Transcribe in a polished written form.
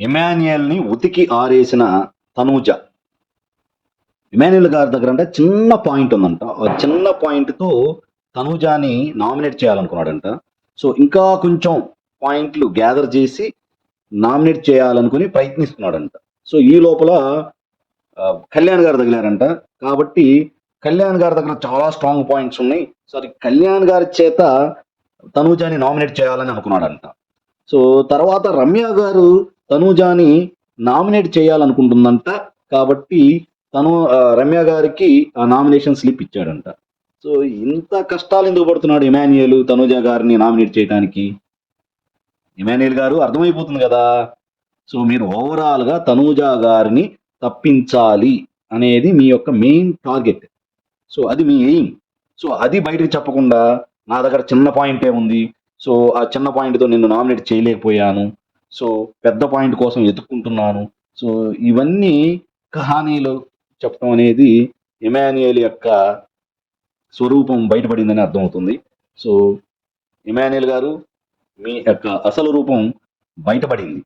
ఇమాన్యుయల్ని ఉతికి ఆరేసిన తనూజ. ఇమాన్యుయల్ గారి దగ్గర అంటే చిన్న పాయింట్ ఉందంట. ఆ చిన్న పాయింట్తో తనూజాని నామినేట్ చేయాలనుకున్నాడంట. సో ఇంకా కొంచెం పాయింట్లు గ్యాదర్ చేసి నామినేట్ చేయాలనుకుని ప్రయత్నిస్తున్నాడంట. సో ఈ లోపల కళ్యాణ్ గారు తగిలారంట. కాబట్టి కళ్యాణ్ గారి దగ్గర చాలా స్ట్రాంగ్ పాయింట్స్ ఉన్నాయి. సో కళ్యాణ్ గారి చేత తనూజాని నామినేట్ చేయాలని అనుకున్నాడంట. సో తర్వాత రమ్య గారు తనూజాని నామినేట్ చేయాలనుకుంటుందంట. కాబట్టి రమ్య గారికి ఆ నామినేషన్ స్లిప్ ఇచ్చాడంట. సో ఇంత కష్టాలు ఎందుకు పడుతున్నాడు ఇమాన్యుయల్ తనూజ గారిని నామినేట్ చేయడానికి? ఇమాన్యుయల్ గారు అర్థమైపోతుంది కదా. సో మీరు ఓవరాల్గా తనూజ గారిని తప్పించాలి అనేది మీ యొక్క మెయిన్ టార్గెట్. సో అది మీ ఎయిమ్. సో అది బయటకు చెప్పకుండా నా దగ్గర చిన్న పాయింటే ఉంది, సో ఆ చిన్న పాయింట్తో నిన్ను నామినేట్ చేయలేకపోయాను, సో పెద్ద పాయింట్ కోసం ఎత్తుక్కుంటున్నాను, సో ఇవన్నీ కహానీలు చెప్పడం అనేది ఇమాన్యుయల్ యొక్క స్వరూపం బయటపడిందని అర్థమవుతుంది. సో ఇమాన్యుయల్ గారు మీ యొక్క అసలు రూపం బయటపడింది.